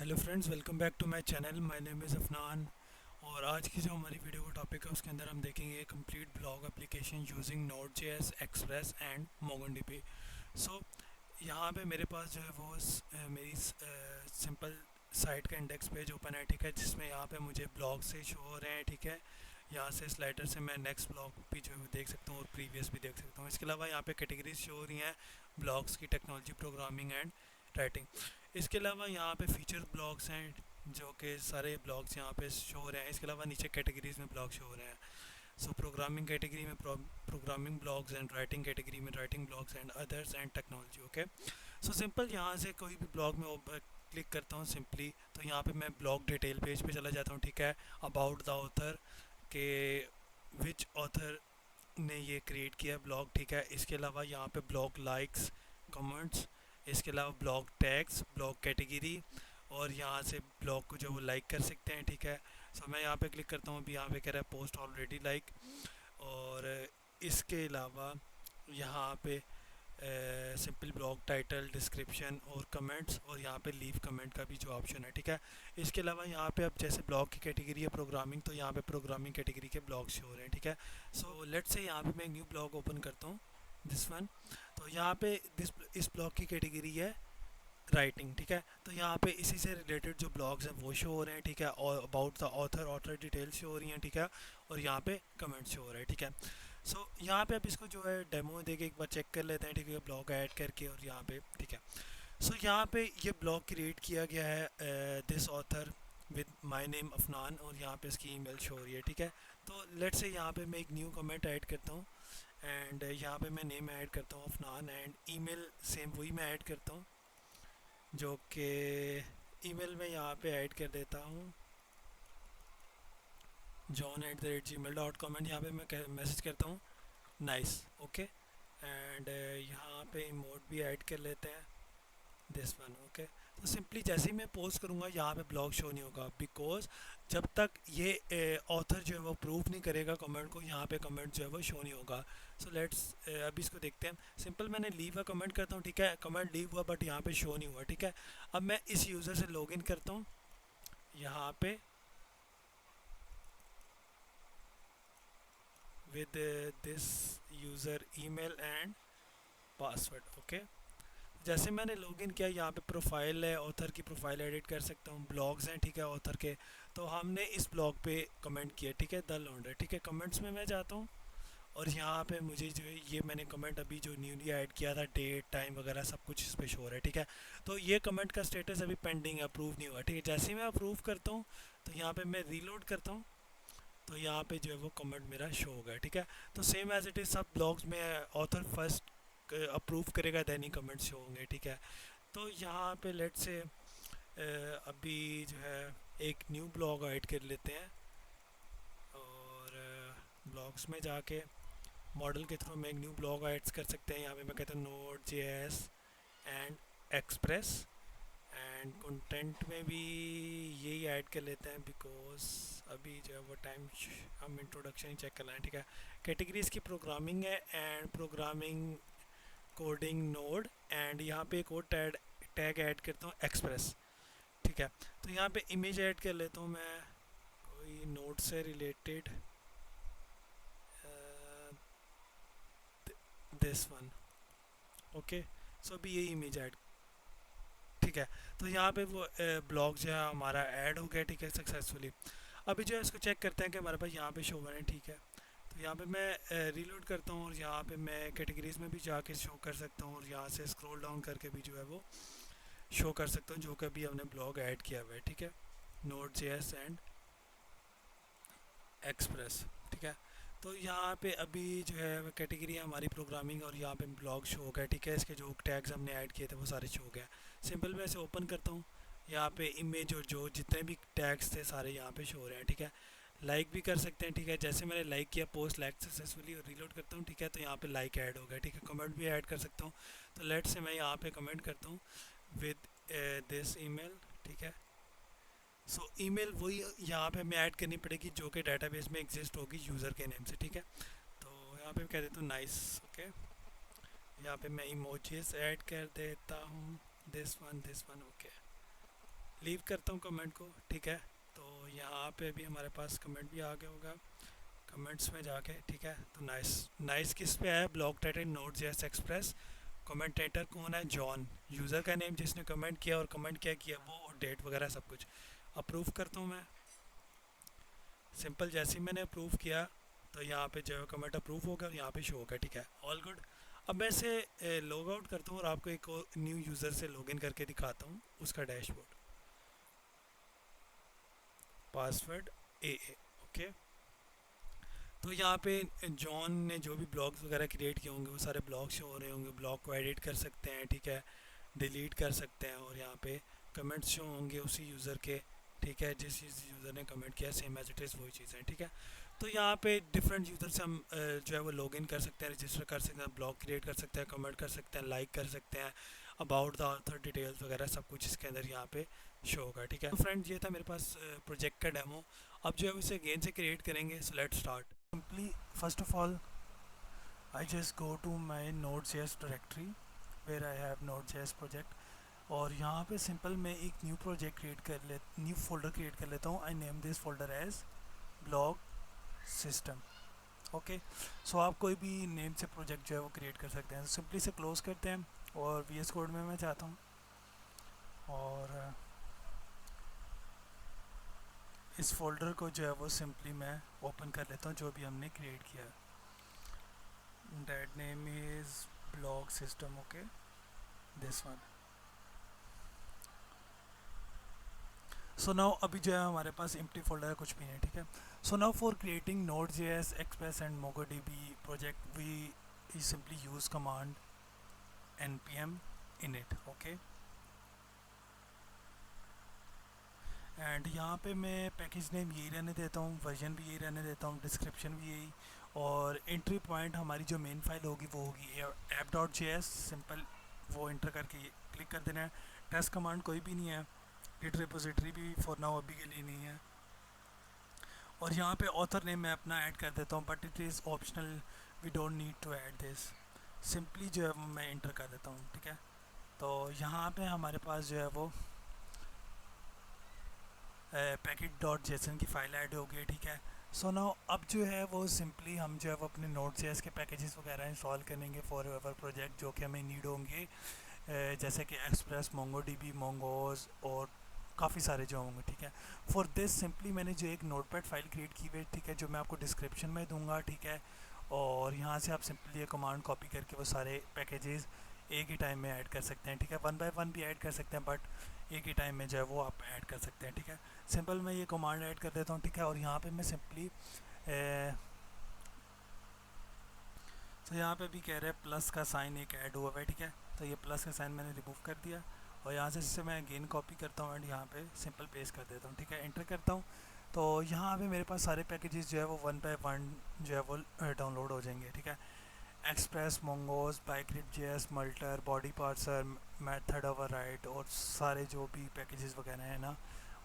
Hello friends, welcome back to my channel. My name is Afnan. और आज की जो हमारी वीडियो का टॉपिक है उसके अंदर हम देखेंगे complete blog application using node J S, express and MongoDB. So यहाँ पे मेरे पास जो है वो मेरी सिंपल साइट का इंडेक्स पेज ओपन है, ठीक है, जिसमें यहाँ पे मुझे ब्लॉग से शो हो रहे हैं, ठीक है। यहाँ से स्लाइडर से मैं नेक्स्ट ब्लॉग भी जो है वो देख सकता हूँ और प्रीवियस भी देख सकता हूँ। इसके अलावा यहाँ पे कैटेगरीज शो हो रही हैं, ब्लॉग्स की, टेक्नोलॉजी, प्रोग्रामिंग एंड राइटिंग। इसके अलावा यहाँ पे फीचर ब्लॉग्स हैं, जो कि सारे ब्लॉग्स यहाँ पे शो हो रहे हैं। इसके अलावा नीचे कैटेगरीज में ब्लॉग शो हो रहे हैं। सो प्रोग्रामिंग कैटेगरी में programming blogs and writing category में writing blogs and others and technology. Okay, so simple यहाँ से कोई भी ब्लॉग में क्लिक करता हूँ सिंपली, तो यहाँ पे मैं ब्लॉग डिटेल पेज पे चला जाता हूँ, ठीक है। अबाउट द ऑथर के विच ऑथर ने ये क्रिएट किया ब्लॉग, ठीक है। इसके अलावा यहाँ पे ब्लॉग लाइक्स, कमेंट्स, इसके अलावा ब्लॉग टैग्स, ब्लॉग कैटेगरी, और यहाँ से ब्लॉग को जो वो लाइक कर सकते हैं, ठीक है। सो मैं यहाँ पे क्लिक करता हूँ, अभी यहाँ पे कह रहा है पोस्ट ऑलरेडी लाइक। और इसके अलावा यहाँ पे सिंपल ब्लॉग टाइटल, डिस्क्रिप्शन और कमेंट्स, और यहाँ पे लीव कमेंट का भी जो ऑप्शन है, ठीक है। इसके अलावा यहाँ पे अब जैसे ब्लॉग की कैटेगरी है प्रोग्रामिंग, तो यहाँ पे प्रोग्रामिंग कैटेगरी के ब्लॉग्स हो रहे हैं, ठीक है। सो लेट्स से यहाँ पे मैं न्यू ब्लॉग ओपन करता हूँ, दिस वन। तो यहाँ पे इस ब्लॉग की कैटेगरी है राइटिंग, ठीक है। तो यहाँ पे इसी से रिलेटेड जो ब्लॉग्स हैं वो शो हो रहे हैं, ठीक है। और about the author, author details show हो रही हैं, ठीक है। और यहाँ पे कमेंट्स शो हो रहे हैं, ठीक है। सो यहाँ पे आप इसको जो है डेमो देके एक बार चेक कर लेते हैं, ठीक है, ब्लॉग ऐड करके, और यहाँ पे ठीक है। सो यहाँ पे ये ब्लॉग क्रिएट किया गया है this author with my name Afnan, और यहाँ पे इसकी ईमेल शो हो रही है, ठीक है। तो लेट्स से यहाँ पे मैं एक न्यू कमेंट ऐड करता हूँ, एंड यहाँ पे मैं नेम ऐड करता हूँ अफनान, एंड ईमेल सेम वही मैं ऐड करता हूँ, जो कि ईमेल में यहाँ पे ऐड कर देता हूँ john@gmail.com, एंड यहाँ पे मैं मैसेज करता हूँ नाइस। ओके, एंड यहाँ पे इमोट भी ऐड कर लेते हैं, दिस वन। ओके, तो सिंपली जैसे ही मैं पोस्ट करूँगा यहाँ पे ब्लॉग शो नहीं होगा, बिकॉज जब तक ये ऑथर जो है वो प्रूव नहीं करेगा कमेंट को, यहाँ पे कमेंट जो है वो शो नहीं होगा। सो लेट्स अभी इसको देखते हैं। सिंपल मैंने लीव का कमेंट करता हूँ, ठीक है, कमेंट लीव हुआ बट यहाँ पे शो नहीं हुआ, ठीक है। अब मैं इस यूज़र से लॉगिन करता हूँ यहाँ पे with this user email and password. Okay, जैसे मैंने लॉगिन किया, यहाँ पे प्रोफाइल है, ऑथर की प्रोफाइल एडिट कर सकता हूँ, ब्लॉग्स हैं, ठीक है, ऑथर के। तो हमने इस ब्लॉग पे कमेंट किया, ठीक है, द लॉन्डर, ठीक है। कमेंट्स में मैं जाता हूँ, और यहाँ पे मुझे जो है ये मैंने कमेंट अभी जो न्यूली ऐड किया था, डेट, टाइम वगैरह सब कुछ इस पे शो हो रहा है, ठीक है। तो ये कमेंट का स्टेटस अभी पेंडिंग है, अप्रूव नहीं हुआ, ठीक है। जैसे ही मैं अप्रूव करता हूँ, तो यहाँ पे मैं रीलोड करता हूँ, तो यहाँ पे जो है वो कमेंट मेरा शो हो गया, ठीक है। तो सेम एज इट इज़ सब ब्लॉग्स में ऑथर फर्स्ट अप्रूव करेगा, देन ही कमेंट शो होंगे, ठीक है। तो यहाँ पे लेट से अभी जो है एक न्यू ब्लॉग ऐड कर लेते हैं, और ब्लॉग्स में जाके मॉडल के थ्रू हम एक न्यू ब्लॉग ऐड कर सकते हैं। यहाँ पे मैं कहता हूँ node J S and express, and content में भी यही ऐड कर लेते हैं, बिकॉज अभी जो है वो टाइम हम इंट्रोडक्शन ही चेक कर लें, ठीक है। कैटेगरी इसकी प्रोग्रामिंग है, and programming, coding, node, and यहाँ पे एक और टैग ऐड करता हूँ एक्सप्रेस, ठीक है। तो यहाँ पे इमेज ऐड कर लेता हूँ मैं, कोई नोड से रिलेटेड, दिस वन। ओके, सो अभी ये इमेज ऐड, ठीक है। तो यहाँ पे वो ब्लॉग जो है हमारा ऐड हो गया, ठीक है, सक्सेसफुली। अभी जो है इसको चेक करते हैं कि हमारे पास यहाँ पे शो बने, ठीक है। तो यहाँ पे मैं रीलोड करता हूँ, और यहाँ पे मैं कैटेगरीज में भी जाके शो कर सकता हूँ, और यहाँ से स्क्रॉल डाउन करके भी जो है वो शो कर सकता हूँ, जो कि अभी हमने ब्लॉग ऐड किया हुआ है, ठीक है, note J S and express, ठीक है। तो यहाँ पे अभी जो है कैटेगरी है हमारी प्रोग्रामिंग, और यहाँ पे ब्लॉग शो हो गया, ठीक है। इसके जो टैग्स हमने ऐड किए थे वो सारे शो हो गए। सिंपल मैं इसे ओपन करता हूँ, यहाँ पे इमेज और जो जितने भी टैग्स थे सारे यहाँ पे शो हो रहे हैं, ठीक है। लाइक भी कर सकते हैं, ठीक है। जैसे मैंने लाइक किया, पोस्ट लाइक सक्सेसफुली, और रीलोड करता हूँ, ठीक है, तो यहाँ पे लाइक ऐड हो गया, ठीक है। कमेंट भी ऐड कर सकता हूँ, तो लेट से मैं यहाँ पे कमेंट करता हूँ विद दिस ईमेल, ठीक है। सो ईमेल वही यहाँ पे हमें ऐड करनी पड़ेगी, जो कि डेटाबेस में एग्जिस्ट होगी यूज़र के नेम से, ठीक है। तो यहाँ पे कह देता हूँ नाइस। ओके, यहाँ पे मैं इमोजीज ऐड कर देता हूँ, this one, this one. Okay, leave करता हूँ कमेंट को, ठीक है। तो यहाँ पे भी हमारे पास कमेंट भी आ गया होगा, कमेंट्स में जाके, ठीक है। तो नाइस, नाइस किस पे है, block title note JS express. Commentator कौन है, जॉन, यूज़र का नेम जिसने कमेंट किया और कमेंट क्या किया वो, और डेट वगैरह सब कुछ। अप्रूव करता हूँ मैं, सिंपल। जैसे ही मैंने अप्रूव किया तो यहाँ पे जो है कमेंट अप्रूव हो गया और यहाँ पे शो हो गया, ठीक है, ऑल गुड। अब मैं इसे लॉग आउट करता हूँ और आपको एक और न्यू यूज़र से लॉगिन करके दिखाता हूँ उसका डैशबोर्ड। पासवर्ड ए, ओके। तो यहाँ पे जॉन ने जो भी ब्लॉग्स वगैरह क्रिएट किए होंगे वो सारे ब्लॉग शो हो रहे होंगे, ब्लॉग को एडिट कर सकते हैं, ठीक है, डिलीट कर सकते हैं, और यहाँ पे कमेंट्स शो होंगे उसी यूज़र के, ठीक है, जिस यूज़र ने कमेंट किया सेम एज इट इज़ वही चीज़ें, ठीक है। तो यहाँ पे डिफरेंट यूज़र से हम जो है वो लॉगिन कर सकते हैं, रजिस्टर कर सकते हैं, ब्लॉग क्रिएट कर सकते हैं, कमेंट कर सकते हैं, लाइक कर सकते हैं, अबाउट द ऑथर डिटेल्स वगैरह सब कुछ इसके अंदर यहाँ पे शो होगा, ठीक है। तो फ्रेंड्स ये था मेरे पास प्रोजेक्ट का डेमो। अब जो है इसे अगेन से क्रिएट करेंगे, so let's start. Simply first of all I just go to my Node.js directory where I have Node.js project, और यहाँ पे सिंपल मैं एक न्यू प्रोजेक्ट क्रिएट कर ले न्यू फोल्डर क्रिएट कर लेता हूँ। I name this folder as blog system, okay. So आप कोई भी नेम से प्रोजेक्ट जो है वो क्रिएट कर सकते हैं। सिंपली से क्लोज करते हैं और VS कोड में मैं चाहता हूँ, और इस फोल्डर को जो है वो सिंपली मैं ओपन कर लेता हूँ जो भी हमने क्रिएट किया है। that name is blog system, okay, this one. So now अभी जो है हमारे पास empty folder है, कुछ भी नहीं, ठीक है। So now for creating Node.js, Express and MongoDB project we simply use command npm init, okay। And यहाँ पे मैं पैकेज नेम यही रहने देता हूँ, वर्जन भी यही रहने देता हूँ, डिस्क्रिप्शन भी यही, और एंट्री पॉइंट हमारी जो मेन फाइल होगी वो होगी app.js, सिंपल वो इंटर करके क्लिक कर देना है। टेस्ट कमांड कोई भी नहीं है, गिट रिपोजिटरी भी फॉर नाउ अभी के लिए नहीं है, और यहाँ पे ऑथर नेम मैं अपना ऐड कर देता हूँ, but it is optional, we don't need to add this, simply जो है वो मैं इंटर कर देता हूँ, ठीक है। तो यहाँ पे हमारे पास जो है वो पैकेट डॉट जेसन की फ़ाइल ऐड हो गई, ठीक है। सो नाउ अब जो है वो सिंपली हम जो है वो अपने Node.js के पैकेजेस वगैरह इंस्टॉल करेंगे फॉर एवर प्रोजेक्ट जो कि हमें नीड होंगे, जैसे कि एक्सप्रेस, MongoDB, मोंगोज और काफ़ी सारे जो होंगे, ठीक है। फॉर दिस सिंपली मैंने जो एक नोटपैड फाइल क्रिएट की हुई है, ठीक है, जो मैं आपको डिस्क्रिप्शन में दूंगा, ठीक है, और यहाँ से आप सिंपली ये कमांड कॉपी करके वो सारे पैकेजेस एक ही टाइम में ऐड कर सकते हैं, ठीक है। वन बाय वन भी ऐड कर सकते हैं, बट एक ही टाइम में जो है वो आप ऐड कर सकते हैं, ठीक है। सिंपल मैं ये कमांड ऐड कर देता हूँ, ठीक है, और यहाँ पे मैं सिंपली तो यहाँ पे भी कह रहे हैं प्लस का साइन एक ऐड हुआ है, ठीक है। तो ये प्लस का साइन मैंने रिमूव कर दिया, और यहाँ से इससे मैं अगेन कॉपी करता हूँ एंड यहाँ पे सिंपल पेस्ट कर देता हूँ, ठीक है, एंटर करता हूँ। तो यहाँ पे मेरे पास सारे पैकेजेस जो है वो वन बाय वन जो है वो डाउनलोड हो जाएंगे, ठीक है। Express, mongoose, bcrypt JS, multer, body parser, method override और सारे जो भी पैकेजेस वगैरह हैं ना,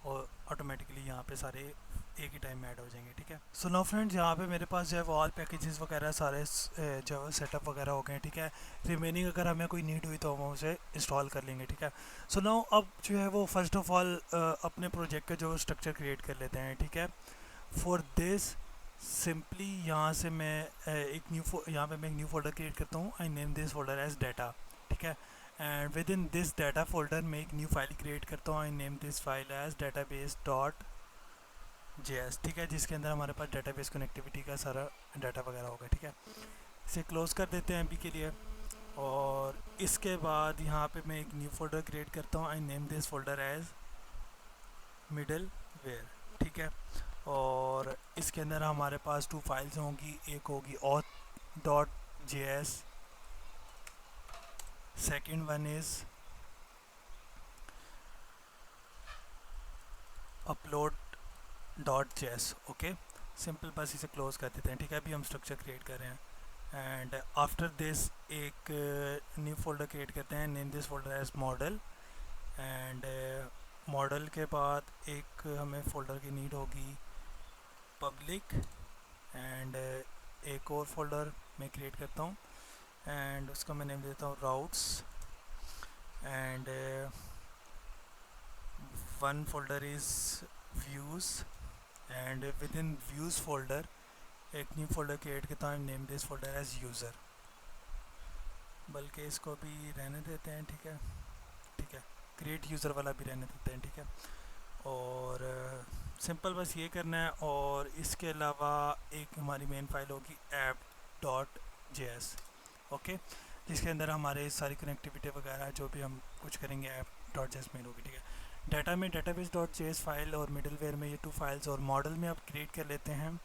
और ऑटोमेटिकली यहाँ पे सारे एक ही टाइम में ऐड हो जाएंगे, ठीक है। सो नाउ फ्रेंड्स यहाँ पे मेरे पास जो है वो ऑल पैकेजेस वगैरह सारे जो है सेटअप वगैरह हो गए हैं, ठीक है। रिमेनिंग अगर हमें कोई नीड हुई तो हम उसे इंस्टॉल कर लेंगे, ठीक है। सो नाउ अब जो है वो फर्स्ट ऑफ ऑल अपने प्रोजेक्ट का जो स्ट्रक्चर क्रिएट कर लेते हैं, ठीक है। फॉर दिस सिंपली यहाँ से मैं यहाँ पे मैं एक न्यू फोल्डर क्रिएट करता हूँ। I name this folder as data, ठीक है, and within this data folder मैं एक न्यू फाइल क्रिएट करता हूँ। I name this file as database dot JS, ठीक है, जिसके अंदर हमारे पास डेटाबेस कनेक्टिविटी का सारा डाटा वगैरह होगा, ठीक है। इसे क्लोज कर देते हैं अभी के लिए, और इसके बाद यहाँ पे मैं एक न्यू फोल्डर क्रिएट करता हूँ। I name this folder as middleware, ठीक है, और इसके अंदर हमारे पास 2 फाइल्स होंगी, एक होगी auth dot JS, second one is upload dot JS, okay. Simple बस इसे क्लोज कर देते हैं, ठीक है। अभी हम स्ट्रक्चर क्रिएट कर रहे हैं, एंड आफ्टर दिस एक न्यू फोल्डर क्रिएट करते हैं। Name this folder as model, and model के बाद एक हमें फोल्डर की नीड होगी पब्लिक, एंड एक और फोल्डर मैं क्रिएट करता हूँ एंड उसका मैं नेम देता हूँ routes, and one folder is views, and within views folder एक न्यू फोल्डर क्रिएट करता हूँ, name this folder as user, बल्कि इसको भी रहने देते हैं, ठीक है, ठीक है, क्रिएट यूज़र वाला भी रहने देते हैं, ठीक है। और सिंपल बस ये करना है। और इसके अलावा एक हमारी मेन फाइल होगी app.js, ओके, जिसके अंदर हमारे सारी कनेक्टिविटी वगैरह जो भी हम कुछ करेंगे app.js में होगी, ठीक है। डाटा में database.js फाइल और मिडलवेयर में ये 2 फाइल्स, और मॉडल में आप क्रिएट कर लेते हैं।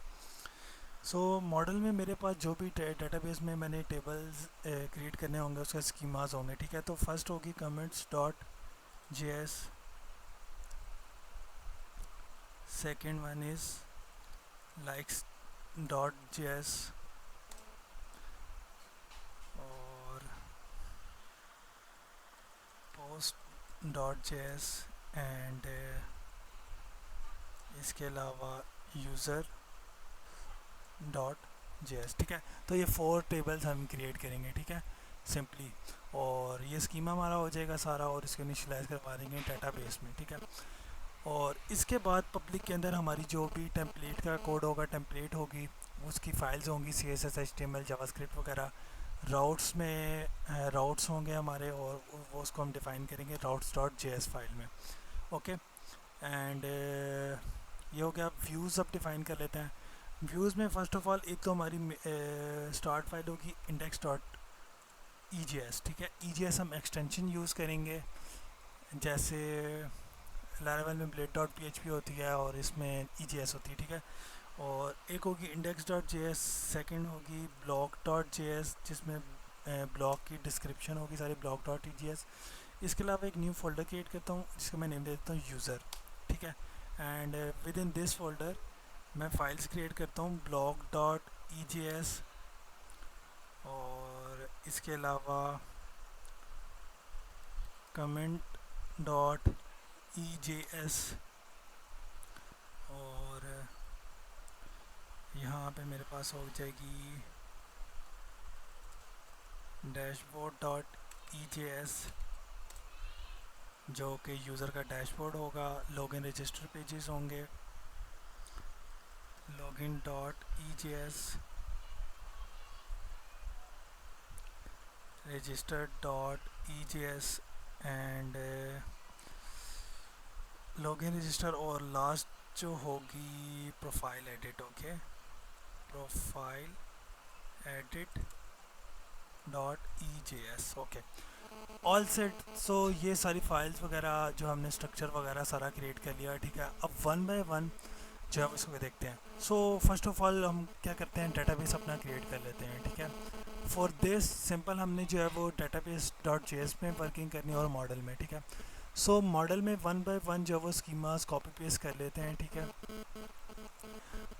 सो मॉडल में मेरे पास जो भी डेटाबेस में मैंने टेबल्स क्रिएट करने होंगे उसके स्कीमास होंगे, ठीक है। तो फर्स्ट होगी commits.js, second one is likes.js, और post.js, एंड इसके अलावा user.js, ठीक है। तो ये 4 टेबल्स हम क्रिएट करेंगे, ठीक है, सिंपली। और ये स्कीमा हमारा हो जाएगा सारा, और इसको इनिशियलाइज करवा देंगे डेटाबेस में, ठीक है। और इसके बाद पब्लिक के अंदर हमारी जो भी टेम्पलेट का कोड होगा, टेम्पलेट होगी, उसकी फाइल्स होंगी CSS HTML जावास्क्रिप्ट वगैरह। राउट्स में राउट्स होंगे हमारे, और वो उसको हम डिफ़ाइन करेंगे routes.js फाइल में, ओके। एंड ये हो गया। व्यूज़ अब डिफ़ाइन कर लेते हैं। व्यूज़ में फ़र्स्ट ऑफ़ ऑल एक तो हमारी स्टार्ट फाइल होगी index.egs, ठीक है। egs हम एक्सटेंशन यूज़ करेंगे, जैसे लारावेल में blade.php होती है और इसमें egs होती है, ठीक है। और एक होगी index.js, सेकंड होगी block.js जिसमें ब्लॉक की डिस्क्रिप्शन होगी सारी, block.egs। इसके अलावा एक न्यू फोल्डर क्रिएट करता हूँ जिसका मैं नेम दे देता हूँ यूज़र, ठीक है। And within this folder मैं फाइल्स क्रिएट करता हूँ block.egs, और इसके अलावा comment.ejs, और यहाँ पे मेरे पास हो जाएगी dashboard.ejs जो कि यूज़र का डैशबोर्ड होगा। लॉगिन रजिस्टर पेजेस होंगे login.ejs, register.ejs, and login register, और लास्ट जो होगी profile edit, okay, profile edit.ejs, okay, all set. So ये सारी फाइल्स वगैरह जो हमने स्ट्रक्चर वगैरह सारा क्रिएट कर लिया, ठीक है। अब वन बाय वन जो है उसको देखते हैं। सो फर्स्ट ऑफ ऑल हम क्या करते हैं, डेटाबेस अपना क्रिएट कर लेते हैं, ठीक है। फॉर दिस सिंपल हमने जो है वो database.js में वर्किंग करनी है और मॉडल में, ठीक है। सो मॉडल में वन बाय वन जो है वो स्कीमास कॉपी पेस्ट कर लेते हैं, ठीक है।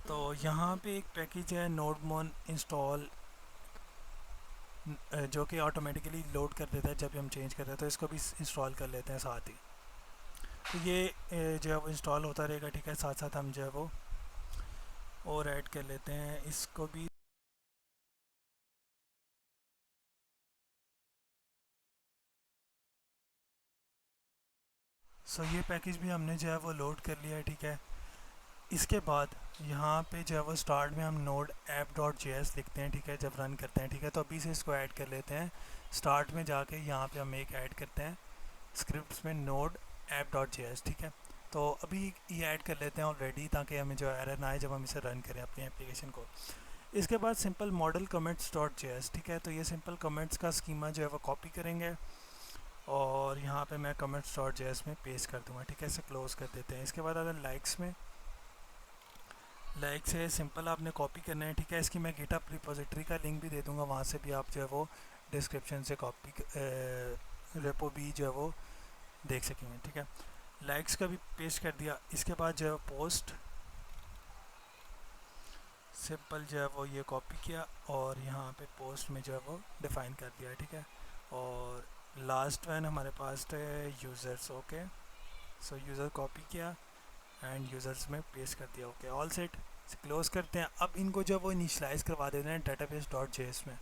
तो यहाँ पे एक पैकेज है नोडमोन इंस्टॉल, जो कि ऑटोमेटिकली लोड कर देता है जब भी हम चेंज करते हैं, तो इसको भी इंस्टॉल कर लेते हैं साथ ही। तो ये जो है वो इंस्टॉल होता रहेगा, ठीक है। साथ साथ हम जो है वो और ऐड कर लेते हैं इसको भी। सो ये पैकेज भी हमने जो है वो लोड कर लिया है, ठीक है। इसके बाद यहाँ पे जो है वो स्टार्ट में हम नोड app.js लिखते हैं, ठीक है, जब रन करते हैं, ठीक है। तो अभी से इसको ऐड कर लेते हैं। स्टार्ट में जाके यहाँ पे हम एक ऐड करते हैं स्क्रिप्ट्स में नोड app.js, ठीक है। तो अभी ये ऐड कर लेते हैं ऑलरेडी, ताकि हमें जो एरर ना आए जब हम इसे रन करें अपनी एप्लीकेशन को। इसके बाद सिंपल मॉडल commits.js, ठीक है। तो ये सिंपल कमेंट्स का स्कीमा जो है वो कॉपी करेंगे, और यहाँ पे मैं commits.js में पेस्ट कर दूँगा, ठीक है। इसे क्लोज़ कर देते हैं। इसके बाद अगर लाइक्स में लाइक से सिंपल आपने कॉपी करना है, ठीक है। इसकी मैं गिटहब रिपोजिटरी का लिंक भी दे दूँगा, वहाँ से भी आप जो है वो डिस्क्रिप्शन से कॉपी रेपो भी जो है वो देख सकेंगे, ठीक है। लाइक्स का भी पेस्ट कर दिया। इसके बाद जो है पोस्ट सिंपल जो है वो ये कॉपी किया, और यहाँ पे पोस्ट में जो है वो डिफ़ाइन कर दिया, ठीक है। और लास्ट वन हमारे पास है यूज़र्स, ओके। सो यूज़र कॉपी किया एंड यूज़र्स में पेस्ट कर दिया, ओके, ऑल सेट। क्लोज़ करते हैं। अब इनको जो वो इनिशियलाइज़ करवा देते हैं database.js में।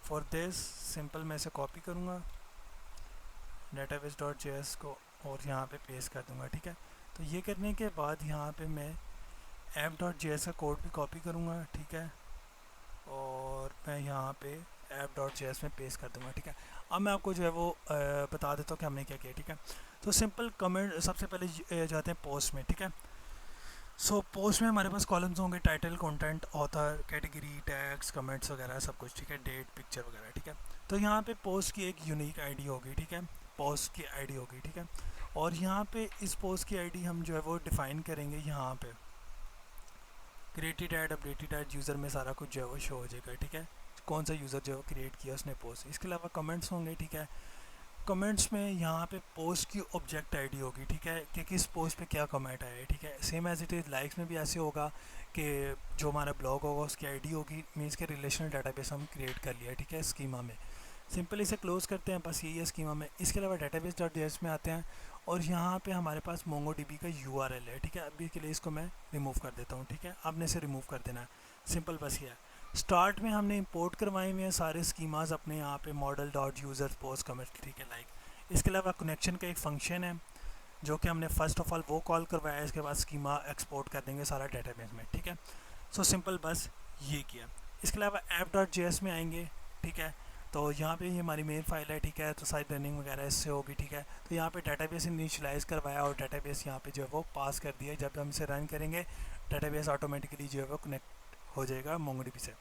फॉर दिस सिंपल मैं इसे कॉपी करूँगा database.js को, और यहाँ पे पेस्ट कर दूँगा, ठीक है। तो ये करने के बाद यहाँ पे मैं app.js का कोड भी कॉपी करूँगा, ठीक है, और मैं यहाँ पे app.js में पेस्ट कर दूँगा, ठीक है। अब मैं आपको जो है वो बता देता हूँ कि हमने क्या किया, ठीक है। तो सिंपल कमेंट सबसे पहले जाते हैं पोस्ट में, ठीक है। सो पोस्ट में हमारे पास कॉलम्स होंगे, title, content, author, category, tags, comments वगैरह सब कुछ, ठीक है, डेट, पिक्चर वगैरह, ठीक है। तो यहाँ पे पोस्ट की एक यूनिक आईडी होगी, ठीक है, पोस्ट की आईडी होगी, ठीक है। और यहाँ पे इस पोस्ट की आईडी हम जो है वो डिफ़ाइन करेंगे यहाँ पे created add, updated add, user में सारा कुछ जो है वो शो हो जाएगा, ठीक है, कौन सा यूज़र जो है क्रिएट किया उसने पोस्ट। इसके अलावा कमेंट्स होंगे, ठीक है। कमेंट्स में यहाँ पे पोस्ट की ऑब्जेक्ट आईडी होगी, ठीक है, कि किस पोस्ट पे क्या कमेंट आया है, ठीक है। Same as it is likes में भी ऐसे होगा कि जो हमारा ब्लॉग होगा उसकी आईडी होगी, मीन्स के रिलेशनल डाटाबेस हम क्रिएट कर लिया, ठीक है, स्कीमा में। सिंपल इसे क्लोज करते हैं, बस यही है स्कीमा में। इसके अलावा database.js में आते हैं और यहाँ पे हमारे पास MongoDB का URL है, ठीक है। अभी के लिए इसको मैं रिमूव कर देता हूँ, ठीक है, आपने इसे रिमूव कर देना है, सिंपल बस ये है। स्टार्ट में हमने इंपोर्ट करवाए हुए हैं सारे स्कीमाज अपने यहाँ पे model.user post commit, ठीक है, लाइक। इसके अलावा कनेक्शन का एक फंक्शन है जो कि हमने फर्स्ट ऑफ ऑल वो कॉल करवाया है, इसके बाद स्कीमा एक्सपोर्ट कर देंगे सारा डेटाबेस में, ठीक है। सो सिंपल बस ये किया। इसके अलावा app.js में आएंगे, ठीक है। तो यहाँ पे ये हमारी मेन फाइल है, ठीक है, तो साइट रनिंग वगैरह इससे होगी, ठीक है। तो यहाँ पे डेटाबेस इनिशियलाइज़ करवाया और डेटाबेस यहाँ पे जो है वो पास कर दिया। जब हम इसे रन करेंगे डेटाबेस ऑटोमेटिकली जो है वो कनेक्ट हो जाएगा MongoDB से।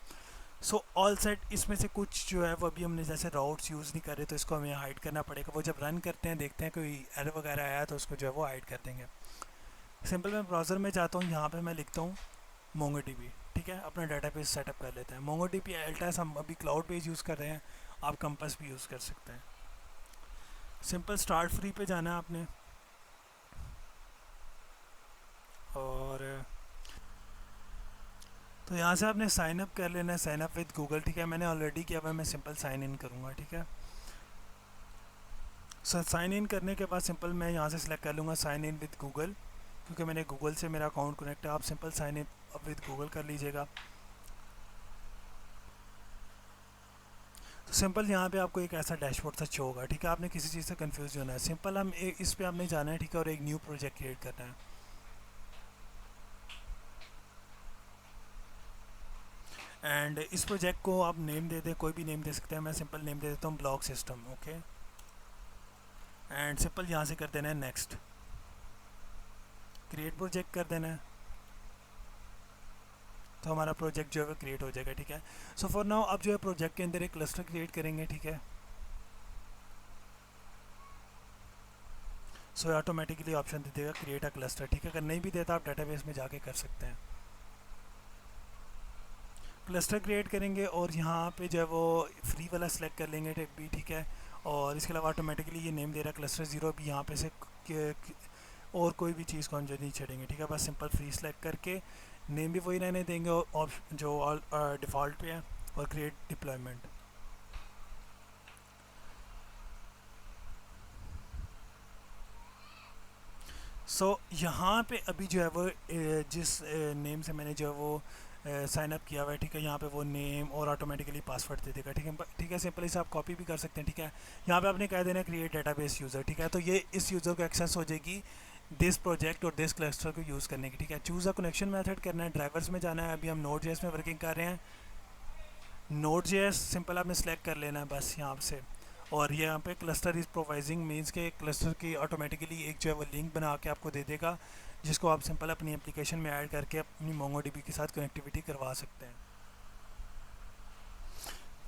So all set. इसमें से कुछ जो है वो अभी हमने जैसे राउट्स यूज़ नहीं कर रहे तो इसको हमें हाइड करना पड़ेगा। वो जब रन करते हैं देखते हैं कोई एरर वगैरह आया तो उसको जो है वो हाइड कर देंगे। सिंपल मैं ब्राउज़र में जाता हूँ, यहाँ पे मैं लिखता हूँ MongoDB, ठीक है, अपना डेटाबेस सेटअप कर लेते हैं। MongoDB Altas हम अभी क्लाउड बेस यूज़ कर रहे हैं, आप कंपास भी यूज़ कर सकते हैं। सिंपल स्टार्ट फ्री पे जाना है आपने और तो यहाँ से आपने साइन अप कर लेना है, साइन अप विद गूगल, ठीक है, मैंने ऑलरेडी किया हुआ है, मैं सिंपल साइन इन करूँगा, ठीक है। सो साइन इन करने के बाद सिंपल मैं यहाँ से सिलेक्ट कर लूँगा साइन इन विद गूगल, क्योंकि मैंने गूगल से मेरा अकाउंट कनेक्ट है। आप simple sign in with Google कर लीजिएगा। तो सिंपल यहाँ पे आपको एक ऐसा डैशबोर्ड सा शो होगा, ठीक है, आपने किसी चीज़ से कंफ्यूज होना है। सिंपल हम इस पे आपने जाना है, ठीक है, और एक न्यू प्रोजेक्ट क्रिएट करना है। एंड इस प्रोजेक्ट को आप नेम दे दें, कोई भी नेम दे सकते हैं, मैं सिंपल नेम दे देता हूँ blog system, okay. And simple यहाँ से कर देना है नेक्स्ट, क्रिएट प्रोजेक्ट कर देना है, तो हमारा प्रोजेक्ट जो है क्रिएट हो जाएगा, ठीक है। सो फॉर नाउ अब जो है प्रोजेक्ट के अंदर एक क्लस्टर क्रिएट करेंगे, ठीक है। सो ऑटोमेटिकली ऑप्शन दे देगा क्रिएट अ क्लस्टर, ठीक है। अगर नहीं भी देता आप डाटाबेस में जाके कर सकते हैं। क्लस्टर क्रिएट करेंगे और यहाँ पे जो है वो फ्री वाला सेलेक्ट कर लेंगे भी, ठीक है। और इसके अलावा ऑटोमेटिकली ये नेम दे रहा है क्लस्टर 0, भी यहाँ पे से और कोई भी चीज़ को हम जो नहीं छेड़ेंगे, ठीक है। बस सिंपल फ्री सेलेक्ट करके नेम भी वही रहने देंगे और जो डिफ़ॉल्ट पे है, और क्रिएट डिप्लॉयमेंट। सो यहाँ पे अभी जो है वो जिस नेम से मैंने जो है वो साइन अप किया हुआ है, ठीक है, यहाँ पे वो नेम और ऑटोमेटिकली पासवर्ड दे देगा, ठीक है, ठीक है। सिंपली से आप कॉपी भी कर सकते हैं, ठीक है। यहाँ पे आपने कह देना क्रिएट डेटाबेस यूज़र, ठीक है। तो ये इस यूज़र को एक्सेस हो जाएगी दिस प्रोजेक्ट और दिस क्लस्टर को यूज़ करने की, ठीक है। चूज़ अ कनेक्शन मेथड करना है, ड्राइवर्स में जाना है। अभी हम Node.js में वर्किंग कर रहे हैं। Node.js सिंपल आपने सेलेक्ट कर लेना है बस यहाँ से, और ये यहाँ पे क्लस्टर इज़ प्रोवाइजिंग मीन्स के क्लस्टर की ऑटोमेटिकली एक जो है वो लिंक बना के आपको दे देगा, जिसको आप सिंपल अपनी एप्लीकेशन में ऐड करके अपनी MongoDB के साथ कनेक्टिविटी करवा सकते हैं।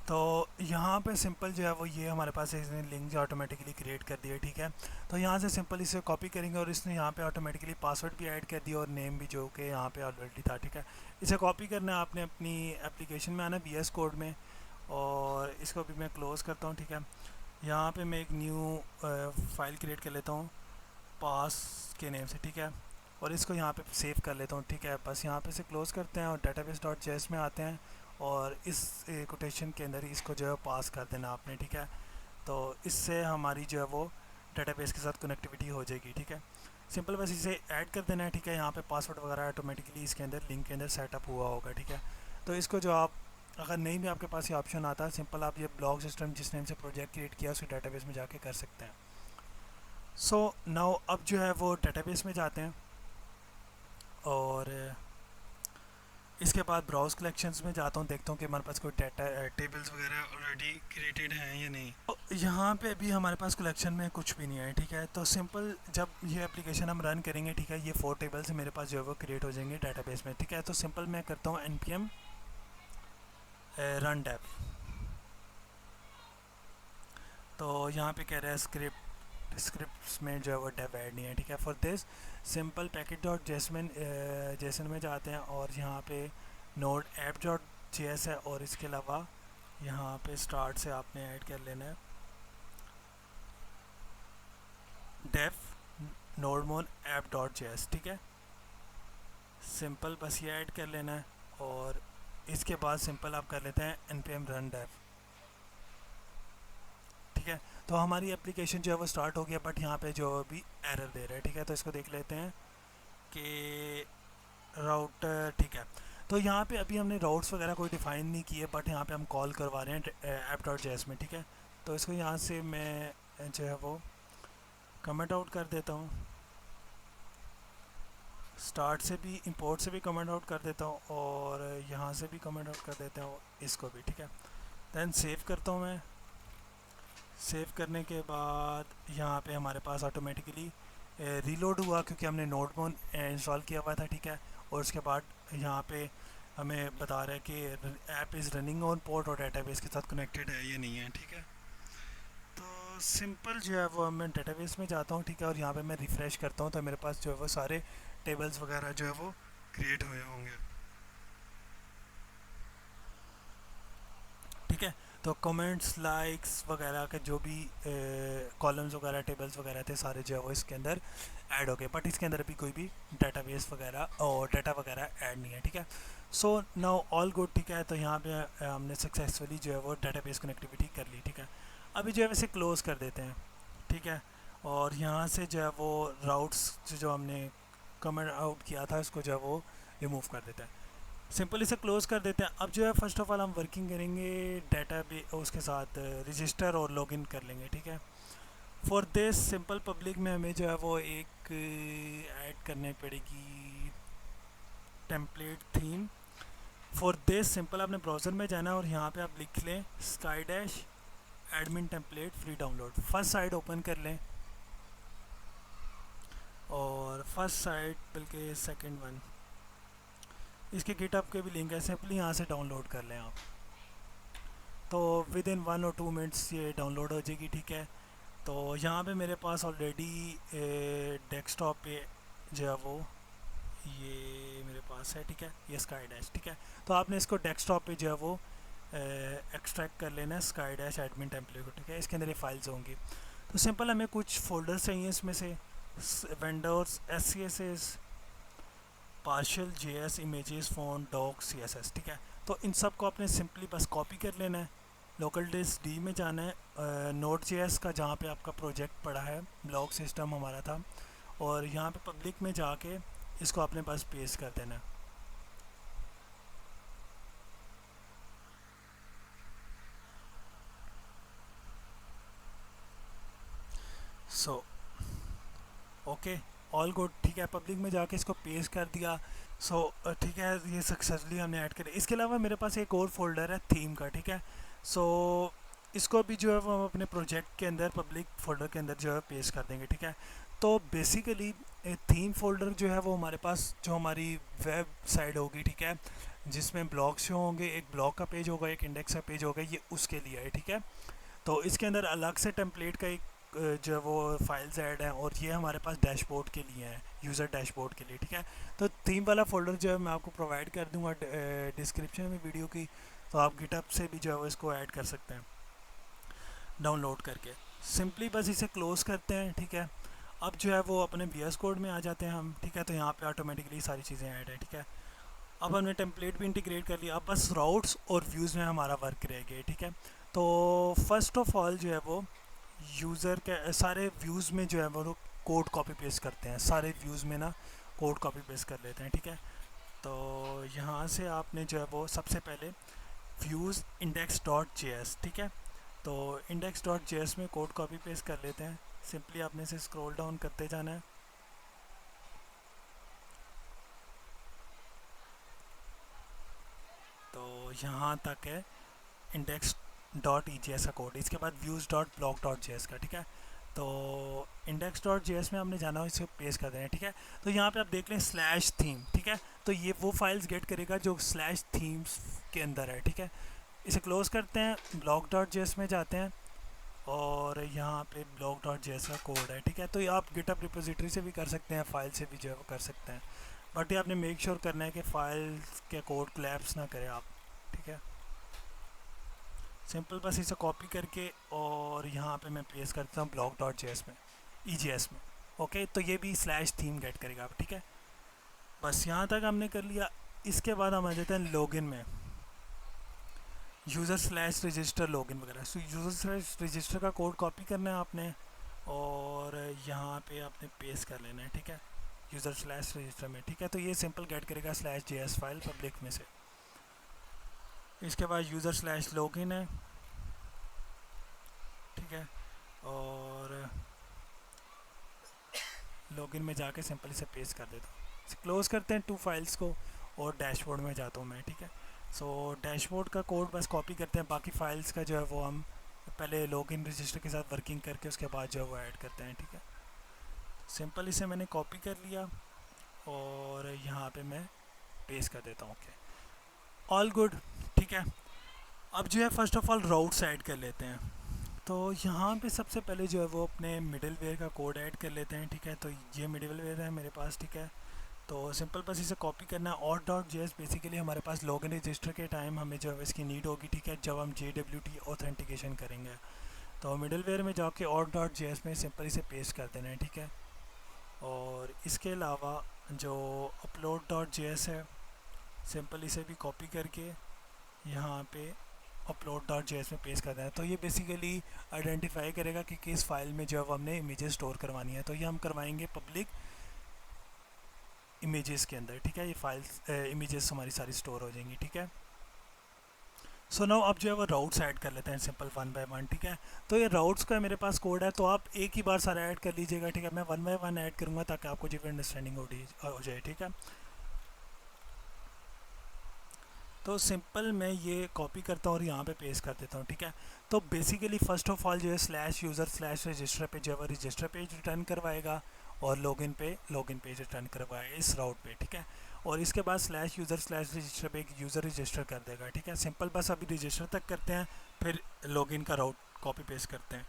तो यहाँ पे सिंपल जो है वो ये हमारे पास इसने लिंक जो ऑटोमेटिकली क्रिएट कर दिया, ठीक है। तो यहाँ से सिंपल इसे कॉपी करेंगे और इसने यहाँ पे ऑटोमेटिकली पासवर्ड भी ऐड कर दिया और नेम भी जो कि यहाँ पे ऑलरेडी था, ठीक है। इसे कॉपी करना है आपने अपनी एप्लीकेशन में आना VS कोड में, और इसको भी मैं क्लोज़ करता हूँ, ठीक है। यहाँ पे मैं एक न्यू फाइल क्रिएट कर लेता हूँ पास के नेम से, ठीक है, और इसको यहाँ पे सेव कर लेता हूँ, ठीक है। बस यहाँ पे से क्लोज़ करते हैं और database.js में आते हैं और इस कोटेशन के अंदर इसको जो है पास कर देना आपने, ठीक है। तो इससे हमारी जो है वो डेटाबेस के साथ कनेक्टिविटी हो जाएगी, ठीक है। सिंपल बस इसे ऐड कर देना है, ठीक है। यहाँ पे पासवर्ड वगैरह ऑटोमेटिकली इसके अंदर लिंक के अंदर सेटअप हुआ होगा, ठीक है। तो इसको जो आप अगर नहीं भी आपके पास ये ऑप्शन आता है, सिंपल आप ये ब्लॉग सिस्टम जिस नेम से प्रोजेक्ट क्रिएट किया उसके डेटाबेस में जाके कर सकते हैं। सो नाउ अब जो है वो डेटाबेस में जाते हैं और इसके बाद ब्राउज कलेक्शंस में जाता हूँ, देखता हूँ कि हमारे पास कोई डाटा टेबल्स वगैरह ऑलरेडी क्रिएटेड हैं या नहीं। तो यहाँ पे अभी हमारे पास कलेक्शन में कुछ भी नहीं है, ठीक है। तो सिंपल जब ये एप्लीकेशन हम रन करेंगे, ठीक है, ये 4 टेबल्स मेरे पास जो है वो क्रिएट हो जाएंगे डेटाबेस में, ठीक है। तो सिंपल मैं करता हूँ npm रन डेव। तो यहाँ पे कह रहा है स्क्रिप्ट्स में जो है वो डेव ऐड नहीं है, ठीक है। For this simple packet dot jasmine JSON में जाते हैं और यहाँ पे नोड ऐप डॉट जेएस है और इसके अलावा यहाँ पे स्टार्ट से आपने ऐड कर लेना है dev nodemon app dot JS, ठीक है। सिंपल बस ये ऐड कर लेना है और इसके बाद सिंपल आप कर लेते हैं npm रन डेव, ठीक है। तो हमारी एप्लीकेशन जो है वो स्टार्ट हो गया, बट यहाँ पे जो अभी एरर दे रहा है, ठीक है। तो इसको देख लेते हैं कि राउटर, ठीक है। तो यहाँ पे अभी हमने राउट्स वगैरह कोई डिफाइन नहीं किए, बट यहाँ पे हम कॉल करवा रहे हैं ऐप डॉट जेएस में, ठीक है। तो इसको यहाँ से मैं जो है वो कमेंट आउट कर देता हूँ, स्टार्ट से भी इंपोर्ट से भी कमेंट आउट कर देता हूँ और यहाँ से भी कमेंट आउट कर देता हूँ इसको भी, ठीक है। दैन सेव करता हूँ मैं। सेव करने के बाद यहाँ पे हमारे पास ऑटोमेटिकली रीलोड हुआ क्योंकि हमने नोटमोन इंस्टॉल किया हुआ था, ठीक है। और उसके बाद यहाँ पे हमें बता रहा है कि app is running on port और डेटाबेस के साथ कनेक्टेड है या नहीं है, ठीक है। तो सिंपल जो है वो मैं डेटाबेस में जाता हूँ, ठीक है। और यहाँ पे मैं रिफ़्रेश करता हूँ तो मेरे पास जो है वो सारे टेबल्स वगैरह जो है वो क्रिएट हुए होंगे, ठीक है। तो कमेंट्स लाइक्स वगैरह के जो भी कॉलम्स वगैरह टेबल्स वगैरह थे सारे जो है वो इसके अंदर ऐड हो गए, बट इसके अंदर अभी कोई भी डेटाबेस वगैरह और डाटा वगैरह ऐड नहीं है, ठीक है। सो नाउ ऑल गुड, ठीक है। तो यहाँ पे हमने सक्सेसफुली जो है वो डेटाबेस कनेक्टिविटी कर ली, ठीक है। अभी जो है वैसे क्लोज़ कर देते हैं, ठीक है। और यहाँ से जो है वो राउट्स जो हमने कमेंट आउट किया था उसको जो है वो रिमूव कर देते हैं। सिंपल इसे क्लोज़ कर देते हैं। अब जो है फर्स्ट ऑफ ऑल हम वर्किंग करेंगे डाटा भी उसके साथ रजिस्टर और लॉगिन कर लेंगे, ठीक है। फॉर दिस सिंपल पब्लिक में हमें जो है वो एक ऐड करनी पड़ेगी template theme. For this simple आपने ब्राउज़र में जाना है और यहाँ पे आप लिख लें sky dash admin template free download. First sight open कर लें और फर्स्ट साइट बल्कि सेकंड वन, इसके गिटहब के भी लिंक है, सिंपली यहाँ से डाउनलोड कर लें आप। तो विद इन 1 और 2 मिनट्स ये डाउनलोड हो जाएगी, ठीक है। तो यहाँ पे मेरे पास ऑलरेडी डेस्कटॉप पे जो है वो ये मेरे पास है, ठीक है, ये स्काई डैश, ठीक है। तो आपने इसको डेस्कटॉप पे जो है वो एक्सट्रैक्ट कर लेना है स्काई डैश एडमिन टेम्पलेट को, ठीक है। इसके अंदर ये फाइल्स होंगी। तो सिंपल हमें कुछ फोल्डर्स चाहिए इसमें से vendors SCSS partial JS images font docs CSS, ठीक है। तो इन सब को आपने सिंपली बस कॉपी कर लेना है, लोकल डिस्क D में जाना है नोट JS का जहाँ पे आपका प्रोजेक्ट पड़ा है, ब्लॉक सिस्टम हमारा था, और यहाँ पे पब्लिक में जाके इसको आपने बस पेस्ट कर देना है। सो ओके ऑल गुड, ठीक है। पब्लिक में जाके इसको पेस्ट कर दिया। सो ठीक है, ये सक्सेसफुली हमने ऐड करा। इसके अलावा मेरे पास एक और फोल्डर है थीम का, ठीक है। सो इसको भी जो है वो हम अपने प्रोजेक्ट के अंदर पब्लिक फोल्डर के अंदर जो है पेस्ट कर देंगे, ठीक है। तो बेसिकली थीम फोल्डर जो है वो हमारे पास जो हमारी वेब साइट होगी, ठीक है, जिसमें ब्लॉग्स जो होंगे, एक ब्लॉग का पेज होगा, एक इंडेक्स का पेज होगा, ये उसके लिए है, ठीक है। तो इसके अंदर अलग से टेम्पलेट का एक जो है वो फाइल्स ऐड हैं और ये हमारे पास डैशबोर्ड के लिए है, यूज़र डैशबोर्ड के लिए, ठीक है। तो थीम वाला फोल्डर जो है मैं आपको प्रोवाइड कर दूंगा डिस्क्रिप्शन में वीडियो की, तो आप गिटहब से भी जो है वो इसको ऐड कर सकते हैं डाउनलोड करके। सिंपली बस इसे क्लोज़ करते हैं, ठीक है। अब जो है वो अपने VS कोड में आ जाते हैं हम, ठीक है। तो यहाँ पे ऑटोमेटिकली सारी चीज़ें ऐड है, ठीक है। अब हमने टेम्पलेट भी इंटीग्रेट कर लिया, अब बस राउट्स और व्यूज़ में हमारा वर्क रह गया, ठीक है। तो फर्स्ट ऑफ ऑल जो है वो यूज़र के सारे व्यूज़ में जो है वो कोड कॉपी पेस्ट करते हैं, सारे व्यूज़ में ना कोड कॉपी पेस्ट कर लेते हैं, ठीक है। तो यहाँ से आपने जो है वो सबसे पहले व्यूज़ index.js, ठीक है। तो index.js में कोड कॉपी पेस्ट कर लेते हैं। सिंपली आपने इसे स्क्रॉल डाउन करते जाना है। तो यहाँ तक है index dot E G S का कोड, इसके बाद views dot block dot G S का, ठीक है। तो इंडेक्स डॉट जी एस में हमने जाना हो, इसे पेस्ट कर देना है, ठीक है। तो यहाँ पे आप देख लें स्लैश थीम, ठीक है। तो ये वो फाइल्स गेट करेगा जो स्लैश थीम्स के अंदर है, ठीक है। इसे क्लोज करते हैं, ब्लॉक डॉट जी एस में जाते हैं और यहाँ पे ब्लॉक डॉट जी एस का कोड है, ठीक है। तो ये आप गिटअप रिपोजिटरी से भी कर सकते हैं, फाइल से भी जो है वो कर सकते हैं, बट ये आपने मेक श्योर करना है कि फाइल्स के कोड कोलैप्स ना करें आप, ठीक है। सिंपल बस इसे कॉपी करके और यहाँ पे मैं पेस्ट करता हूँ ब्लॉक डॉट जे एस में, ई जी एस में, ओके। तो ये भी स्लैश थीम गेट करेगा आप, ठीक है। बस यहाँ तक हमने कर लिया। इसके बाद हम आ जाते हैं लॉगिन में, यूज़र स्लैश रजिस्टर लॉगिन वगैरह। सो यूज़र स्लैश रजिस्टर का कोड कॉपी करना है आपने और यहाँ पे आपने पेस्ट कर लेना है, ठीक है, यूज़र स्लैश रजिस्टर में, ठीक है। तो ये सिंपल गेट करेगा स्लैश जे एस फाइल पब्लिक में से। इसके बाद यूज़र स्लैश लॉगिन है, ठीक है, और लॉगिन में जाके सिंपल इसे पेस्ट कर देता हूँ। इसे क्लोज़ करते हैं 2 फाइल्स को और डैशबोर्ड में जाता हूँ मैं, ठीक है। सो डैशबोर्ड का कोड बस कॉपी करते हैं, बाकी फाइल्स का जो है वो हम पहले लॉगिन रजिस्टर के साथ वर्किंग करके उसके बाद जो है वो ऐड करते हैं, ठीक है। सिंपल इसे मैंने कॉपी कर लिया और यहाँ पे मैं पेस्ट कर देता हूँ, ओके, ऑल गुड, ठीक है। अब जो है first of all routes add कर लेते हैं। तो यहाँ पे सबसे पहले जो है वो अपने मिडिल वेयर का कोड ऐड कर लेते हैं, ठीक है। तो ये मिडिल वेयर है मेरे पास, ठीक है। तो सिंपल बस इसे कॉपी करना है। और डॉट जे एस बेसिकली हमारे पास लॉगिन रजिस्टर के टाइम हमें जो है इसकी नीड होगी, ठीक है, जब हम JWT ऑथेंटिकेशन करेंगे। तो मिडिल वेयर में जाके और डॉट जे एस में सिंपल इसे पेस्ट कर देना है, ठीक है। और इसके अलावा जो अपलोड डॉट जे एस है, सिंपल इसे भी कॉपी करके यहाँ पे अपलोड डॉट जे एस में पेस्ट कर देना है। तो ये बेसिकली आइडेंटिफाई करेगा कि किस फाइल में जो है हमने इमेजेस स्टोर करवानी है। तो ये हम करवाएंगे पब्लिक इमेजेस के अंदर, ठीक है। ये फाइल्स इमेजेस हमारी सारी स्टोर हो जाएंगी, ठीक है। सो नाउ अब जो है वो राउट्स ऐड कर लेते हैं सिंपल 1 बाय 1, ठीक है। तो ये राउट्स का मेरे पास कोड है, तो आप एक ही बार सारा ऐड कर लीजिएगा, ठीक है। मैं 1 बाय 1 ऐड करूँगा ताकि आपको जो अंडरस्टैंडिंग हो जाए, ठीक है। तो सिंपल मैं ये कॉपी करता हूँ और यहाँ पे पेस्ट कर देता हूँ, ठीक है। तो बेसिकली फ़र्स्ट ऑफ ऑल जो है स्लैश यूज़र स्लैश रजिस्टर पे जो है रजिस्टर पेज रिटर्न करवाएगा और लॉगिन पे लॉगिन पेज रिटर्न करवाएगा इस राउट पे, ठीक है। और इसके बाद स्लैश यूज़र स्लैश रजिस्टर पे एक यूज़र रजिस्टर कर देगा, ठीक है। सिंपल बस अभी रजिस्टर तक करते हैं, फिर लॉगिन का राउट कॉपी पेस्ट करते हैं।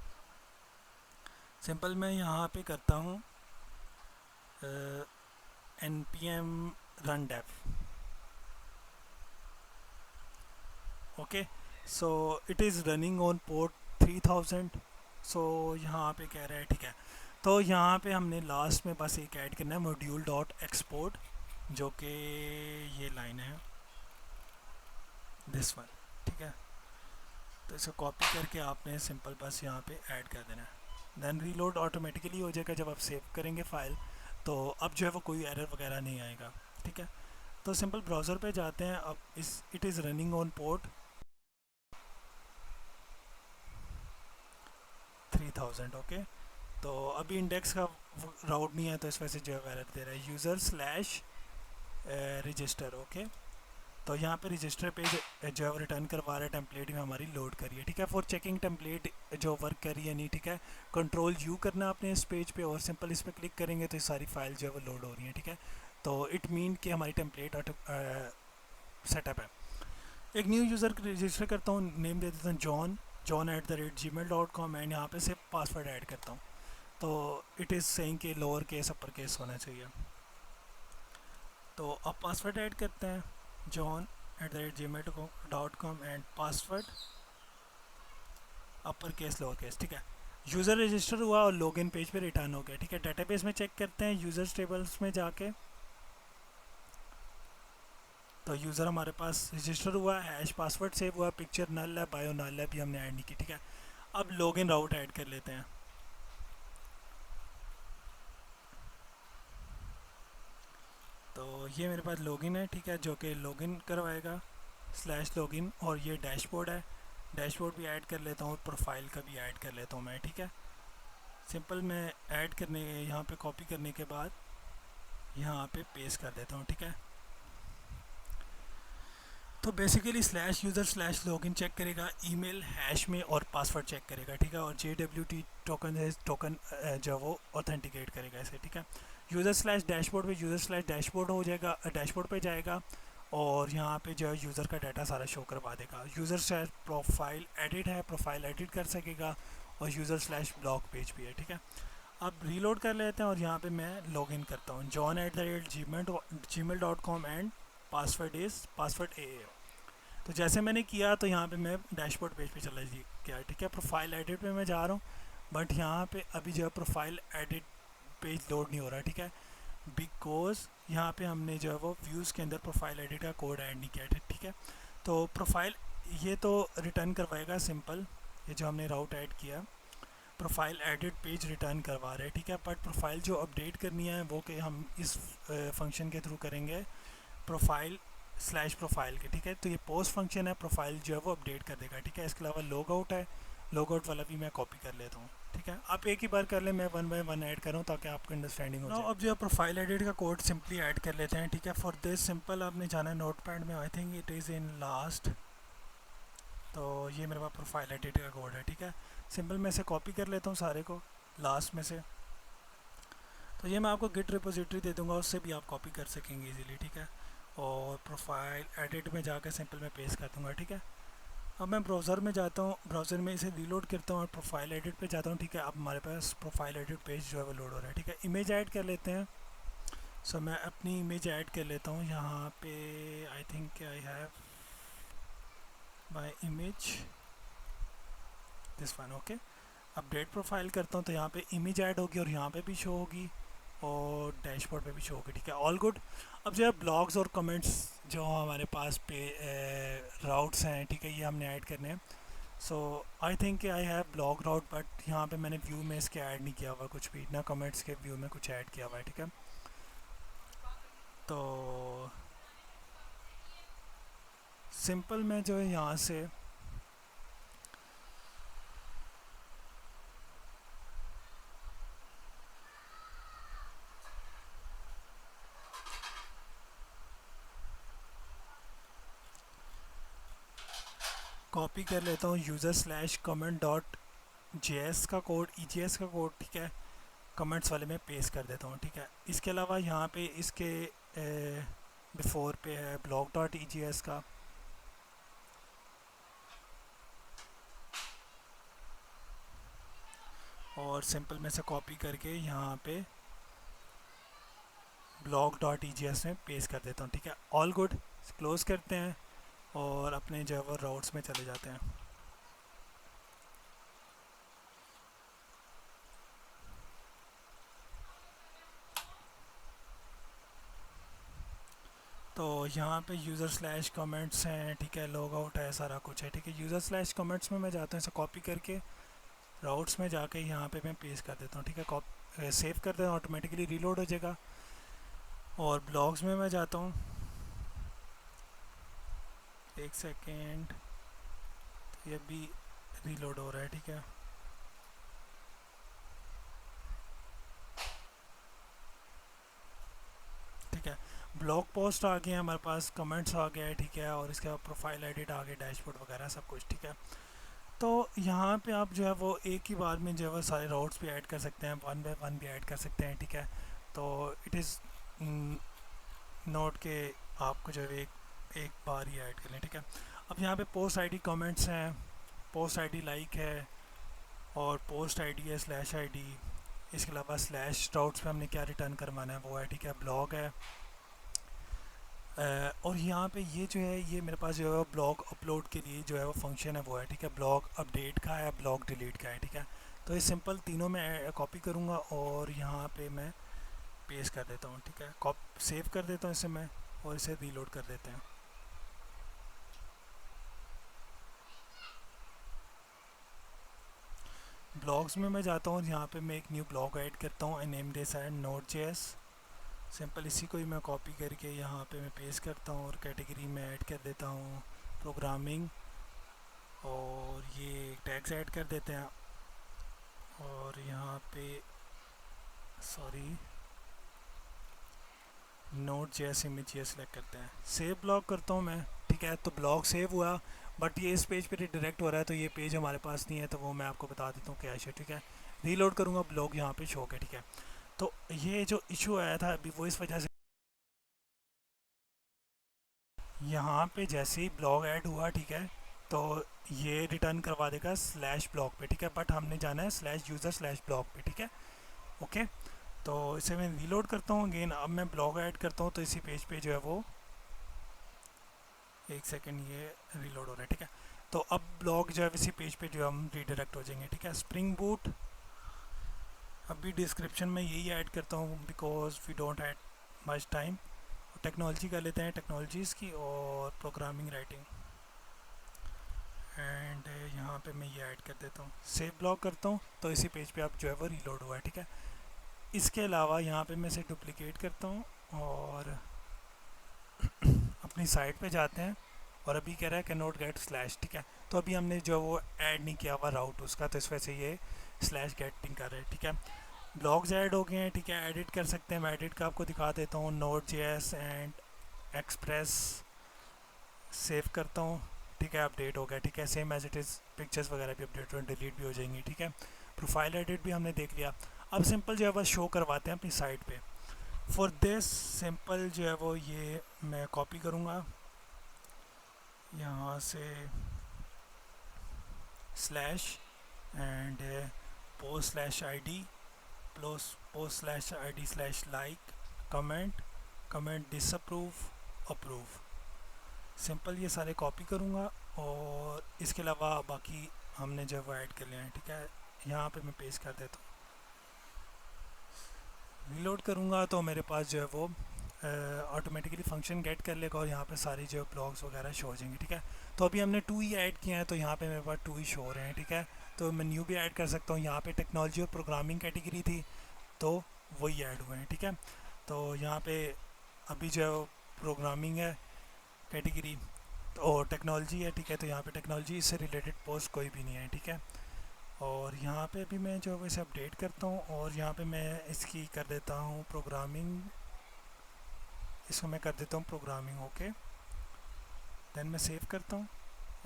सिंपल मैं यहाँ पे करता हूँ npm run dev, okay. So it is running on port 3000। सो यहाँ पे कह रहा है, ठीक है। तो यहाँ पे हमने लास्ट में बस एक ऐड करना है मॉड्यूल डॉट एक्सपोर्ट, जो कि ये लाइन है दिस वन, ठीक है। तो इसे कॉपी करके आपने सिंपल बस यहाँ पे ऐड कर देना है, देन रीलोड ऑटोमेटिकली हो जाएगा जब आप सेव करेंगे फ़ाइल। तो अब जो है वो कोई एरर वगैरह नहीं आएगा, ठीक है। तो सिंपल ब्राउज़र पे जाते हैं। अब इस it is running on port 3000, okay. तो अभी इंडेक्स का राउट नहीं है तो इस वजह से जो है एरर दे रहा है यूज़र स्लैश रजिस्टर, ओके। तो यहाँ पे रजिस्टर पेज जो है रिटर्न करवा रहा है, टेम्पलेट में हमारी लोड करिए, ठीक है। फॉर चेकिंग टेम्पलेट जो वर्क करी है नहीं, ठीक है, कंट्रोल यू करना आपने इस पेज पे और सिंपल इस पर क्लिक करेंगे तो ये सारी फाइल जो है वो लोड हो रही है, ठीक है। तो इट मीन कि हमारी टेम्पलेट सेटअप है। एक न्यू यूज़र रजिस्टर करता हूँ, नेम दे देता हूँ john@gmail.com एंड यहाँ पे से पासवर्ड ऐड करता हूँ। तो इट इज़ सेइंग कि लोअर केस अपर केस होना चाहिए। तो अब पासवर्ड ऐड करते हैं john@gmail.com and password upper case lower case, ठीक है। यूज़र रजिस्टर हुआ और लॉगिन पेज पे रिटर्न हो गया, ठीक है। डेटाबेस में चेक करते हैं यूज़र्स टेबल्स में जाके। तो यूज़र हमारे पास रजिस्टर हुआ, हैश पासवर्ड सेव हुआ, पिक्चर नल है, बायो नल है, भी हमने ऐड नहीं की, ठीक है। अब लॉगिन राउट ऐड कर लेते हैं। तो ये मेरे पास लॉगिन है, ठीक है, जो कि लॉगिन करवाएगा स्लैश लॉगिन। और ये डैशबोर्ड है, डैशबोर्ड भी ऐड कर लेता हूँ, प्रोफाइल का भी ऐड कर लेता हूँ मैं, ठीक है। सिंपल मैं ऐड करने यहाँ पे कॉपी करने के बाद यहाँ पे पेस्ट कर देता हूँ, ठीक है। तो basically slash user slash login check करेगा ईमेल हैश में और पासवर्ड चेक करेगा, ठीक है। और JWT टोकन है, टोकन जो वो ऑथेंटिकेट करेगा इसे, ठीक है। यूज़र स्लैश डैशबोर्ड पे यूज़र स्लैश डैशबोर्ड हो जाएगा, डैशबोर्ड पे जाएगा और यहाँ पे जो है यूज़र का डाटा सारा शो करवा देगा। यूज़र स्लैश प्रोफाइल एडिट है, प्रोफाइल एडिट कर सकेगा और यूज़र स्लैश ब्लॉक पेज भी है, ठीक है। अब रीलोड कर लेते हैं और यहाँ पे मैं लॉगिन करता हूँ john@gmail.com and password is password A. तो जैसे मैंने किया तो यहाँ पे मैं डैशबोर्ड पेज पे चला गया, ठीक है। प्रोफाइल एडिट पे मैं जा रहा हूँ बट यहाँ पे अभी जो है प्रोफाइल एडिट पेज लोड नहीं हो रहा, ठीक है, बिकॉज यहाँ पे हमने जो है वो व्यूज़ के अंदर प्रोफाइल एडिट का कोड ऐड नहीं किया, ठीक है। तो प्रोफाइल ये तो रिटर्न करवाएगा सिंपल, ये जो हमने राउट ऐड किया प्रोफाइल एडिट पेज रिटर्न करवा रहे हैं, ठीक है। बट प्रोफाइल जो अपडेट करनी है वो कि हम इस फंक्शन के थ्रू करेंगे प्रोफाइल स्लैश प्रोफाइल के, ठीक है। तो ये पोस्ट फंक्शन है, प्रोफाइल जो है वो अपडेट कर देगा, ठीक है। इसके अलावा लॉग आउट है, लॉग आउट वाला भी मैं कॉपी कर लेता हूँ, ठीक है। आप एक ही बार कर लें, मैं 1 बाय 1 ऐड करूँ ताकि आपको अंडरस्टैंडिंग हो जाए। अब जो है प्रोफाइल एडिट का कोड सिंपली ऐड कर लेते हैं, ठीक है। फॉर दिस सिंपल आपने जाना है नोटपैड में, I think it is in last. तो ये मेरे पास प्रोफाइल एडिट का कोड है, ठीक है। सिंपल मैं इसे कॉपी कर लेता हूँ सारे को लास्ट में से। तो ये मैं आपको गिट रिपोजिटरी दे दूँगा, उससे भी आप कॉपी कर सकेंगे इजीली, ठीक है। और प्रोफाइल एडिट में जाकर सिंपल मैं पेस्ट कर दूँगा, ठीक है। अब मैं ब्राउज़र में जाता हूँ, ब्राउज़र में इसे रीलोड करता हूँ और प्रोफाइल एडिट पे जाता हूँ, ठीक है। अब हमारे पास प्रोफाइल एडिट पेज जो है वो लोड हो रहा है, ठीक है। इमेज ऐड कर लेते हैं। सो मैं अपनी इमेज ऐड कर लेता हूँ यहाँ पे, आई think I have my image this one, okay. Update profile करता हूँ तो यहाँ पे इमेज ऐड होगी और यहाँ पे भी शो होगी और डैशबोर्ड पे भी शो होगी, ठीक है। All good. अब जो है ब्लॉग्स और कमेंट्स जो हमारे पास पे राउट्स हैं, ठीक है, ये हमने ऐड करने हैं। So I think I have blog route, but यहाँ पे मैंने व्यू में इसके ऐड नहीं किया हुआ कुछ भी, ना कमेंट्स के व्यू में कुछ ऐड किया हुआ है, ठीक है। तो सिंपल मैं जो है यहाँ से कॉपी कर लेता हूँ user slash comment dot JS का कोड, EJS का कोड, ठीक है, कमेंट्स वाले में पेस्ट कर देता हूँ, ठीक है। इसके अलावा यहाँ पे इसके बिफोर पे है ब्लॉग डॉट EJS का, और सिंपल में से कॉपी करके यहाँ पे ब्लॉग डॉट EJS में पेस्ट कर देता हूँ, ठीक है। All good. क्लोज़ करते हैं और अपने जो है वो राउट्स में चले जाते हैं। तो यहाँ पे यूज़र स्लैश कमेंट्स हैं, ठीक है, लॉग आउट है, सारा कुछ है, ठीक है। यूज़र स्लैश कमेंट्स में मैं जाता हूँ, इसे कॉपी करके राउट्स में जाके यहाँ पे मैं पेस्ट कर देता हूँ, ठीक है। सेव कर देता हूँ, ऑटोमेटिकली रीलोड हो जाएगा। और ब्लॉग्स में मैं जाता हूँ, एक सेकेंड, ये भी रीलोड हो रहा है, ठीक है। ठीक है, ब्लॉग पोस्ट आ गए हमारे पास, कमेंट्स आ गया है, ठीक है, और इसके बाद प्रोफाइल एडिट आ गया, डैशबोर्ड वगैरह सब कुछ, ठीक है। तो यहाँ पे आप जो है वो एक ही बार में जो है वो सारे राउट्स भी ऐड कर सकते हैं, 1 बाय 1 भी ऐड कर सकते हैं, ठीक है। तो इट इज़ नोट के आपको जो है एक बार ही ऐड कर लें, ठीक है। अब यहाँ पे पोस्ट आईडी कमेंट्स हैं, पोस्ट आईडी लाइक है और पोस्ट आईडी है स्लैश आईडी। इसके अलावा स्लैश राउट्स पे हमने क्या रिटर्न करवाना है वो है, ठीक है। ब्लॉग है और यहाँ पे ये जो है ये मेरे पास जो है ब्लॉग अपलोड के लिए जो है वो फंक्शन है वो है, ठीक है। ब्लॉग अपडेट का है, ब्लॉग डिलीट का है, ठीक है। तो ये सिंपल तीनों में कॉपी करूँगा और यहाँ पे मैं पेस्ट कर देता हूँ, ठीक है। सेव कर देता हूँ इसे मैं और इसे रीलोड कर देते हैं। ब्लॉग्स में मैं जाता हूँ, यहाँ पे मैं एक न्यू ब्लॉग ऐड करता हूँ, I name this and Node.js। Simple इसी को ही मैं कॉपी करके यहाँ पे मैं पेस्ट करता हूँ और कैटेगरी में ऐड कर देता हूँ प्रोग्रामिंग और ये टैग्स ऐड कर देते हैं और यहाँ पे सॉरी नोट जेएस इमेज ये सिलेक्ट करते हैं, सेव ब्लॉग करता हूँ मैं, ठीक है। तो ब्लॉग सेव हुआ, बट ये इस पेज पे रिडायरेक्ट हो रहा है, तो ये पेज हमारे पास नहीं है, तो वो मैं आपको बता देता हूँ क्या इशू, ठीक है। रीलोड करूँगा, ब्लॉग यहाँ पे शो हो गया, ठीक है। तो ये जो इशू आया था अभी वो इस वजह से, यहाँ पे जैसे ही ब्लॉग ऐड हुआ, ठीक है, तो ये रिटर्न करवा देगा स्लैश ब्लॉग पे, ठीक है, बट हमने जाना है स्लैश यूज़र स्लैश ब्लॉग पे, ठीक है। ओके, तो इसे मैं रीलोड करता हूँ अगेन, अब मैं ब्लॉग ऐड करता हूँ, तो इसी पेज पे जो है वो, एक सेकेंड, ये रीलोड हो रहा है, ठीक है। तो अब ब्लॉग जो है इसी पेज पे जो हम रीडायरेक्ट हो जाएंगे, ठीक है। स्प्रिंग बूट, अभी डिस्क्रिप्शन में यही ऐड करता हूँ because we don't had much time. Technology कर लेते हैं, टेक्नोलॉजीज़ की, और प्रोग्रामिंग राइटिंग, एंड यहाँ पे मैं ये ऐड कर देता हूँ, सेव ब्लॉग करता हूँ, तो इसी पेज पे आप जो है वो रीलोड हुआ है, ठीक है। इसके अलावा यहाँ पे मैं इसे डुप्लिकेट करता हूँ और अपनी साइट पे जाते हैं, और अभी कह रहा है कैन नॉट गेट स्लैश, ठीक है। तो अभी हमने जो वो ऐड नहीं किया हुआ राउट उसका, तो इस वजह से ये स्लैश गेटिंग कर रहे हैं, ठीक है। ब्लॉग्स ऐड हो गए हैं, ठीक है, एडिट कर सकते हैं, मैं एडिट का आपको दिखा देता हूँ। Node JS and express save करता हूँ, ठीक है, अपडेट हो गया, ठीक है, same as it is, pictures वगैरह भी अपडेट हो, डिलीट भी हो जाएंगी, ठीक है। प्रोफाइल एडिट भी हमने देख लिया। अब सिंपल जो है वो शो करवाते हैं अपनी साइट पे। फॉर दिस सिंपल जो है वो ये मैं कॉपी करूँगा यहाँ से, slash and post slash I D, post slash I D slash like, comment, comment disapprove, approve, simple ये सारे कॉपी करूँगा, और इसके अलावा बाकी हमने जो वो ऐड कर लिया है, ठीक है। यहाँ पे मैं पेस्ट कर देता हूँ, रीलोड करूँगा तो मेरे पास जो है वो ऑटोमेटिकली फंक्शन गेट कर लेगा, और यहाँ पे सारी जो ब्लॉग्स वगैरह शो हो जाएंगे, ठीक है। तो अभी हमने 2 ही ऐड किए हैं, तो यहाँ पे मेरे पास 2 ही शो हो रहे हैं, ठीक है। तो मैं न्यू भी ऐड कर सकता हूँ, यहाँ पे टेक्नोलॉजी और प्रोग्रामिंग कैटेगरी थी, तो वही ऐड हुए हैं, ठीक है। तो यहाँ पे अभी जो प्रोग्रामिंग है कैटेगरी, तो टेक्नोलॉजी है, ठीक है, तो यहाँ पे टेक्नोलॉजी से रिलेटेड पोस्ट कोई भी नहीं है, ठीक है। और यहाँ पे भी मैं जो है इसे अपडेट करता हूँ, और यहाँ पे मैं इसकी कर देता हूँ प्रोग्रामिंग, इसको मैं कर देता हूँ प्रोग्रामिंग, ओके। देन मैं सेव करता हूँ,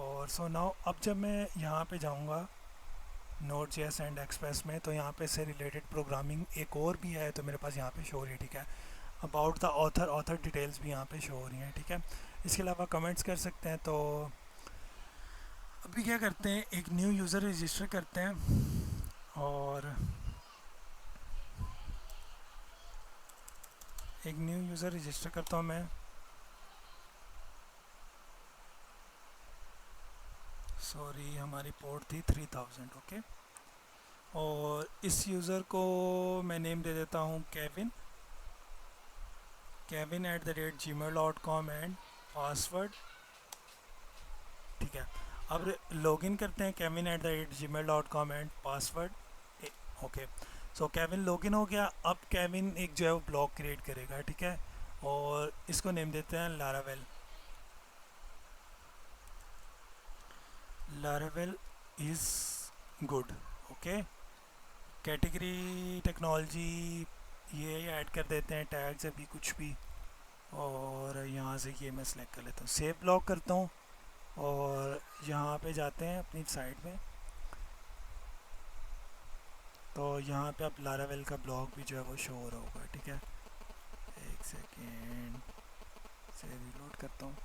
और सो नाउ अब जब मैं यहाँ पे जाऊँगा नोट जेएस एंड एक्सप्रेस में, तो यहाँ पे से रिलेटेड प्रोग्रामिंग एक और भी है, तो मेरे पास यहाँ पे शो हो रही है, ठीक है। About the author, author details भी यहाँ पे शो हो रही हैं, ठीक है। इसके अलावा कमेंट्स कर सकते हैं। तो अभी क्या करते हैं, एक न्यू यूज़र रजिस्टर करते हैं, और एक न्यू यूज़र रजिस्टर करता हूँ मैं, सॉरी हमारी पोर्ट थी 3000, ओके। और इस यूज़र को मैं नेम दे देता हूँ केविन, kevin@gmail.com एंड पासवर्ड, ठीक है। अब लॉगिन करते हैं kevin@gmail.com and password, okay. So Kevin login हो गया। अब केविन एक जो है वो ब्लॉग क्रिएट करेगा, ठीक है, और इसको नेम देते हैं Laravel, Laravel is good, okay. Category technology ये ऐड कर देते हैं, टैग्स अभी कुछ भी, और यहाँ से ये मैं सेलेक्ट कर लेता हूँ, सेव ब्लॉग करता हूँ, और यहाँ पे जाते हैं अपनी साइट में, तो यहाँ पे अब लारावेल का ब्लॉग भी जो है वो शो हो रहा होगा, ठीक है। एक सेकेंड से रीलोड करता हूँ।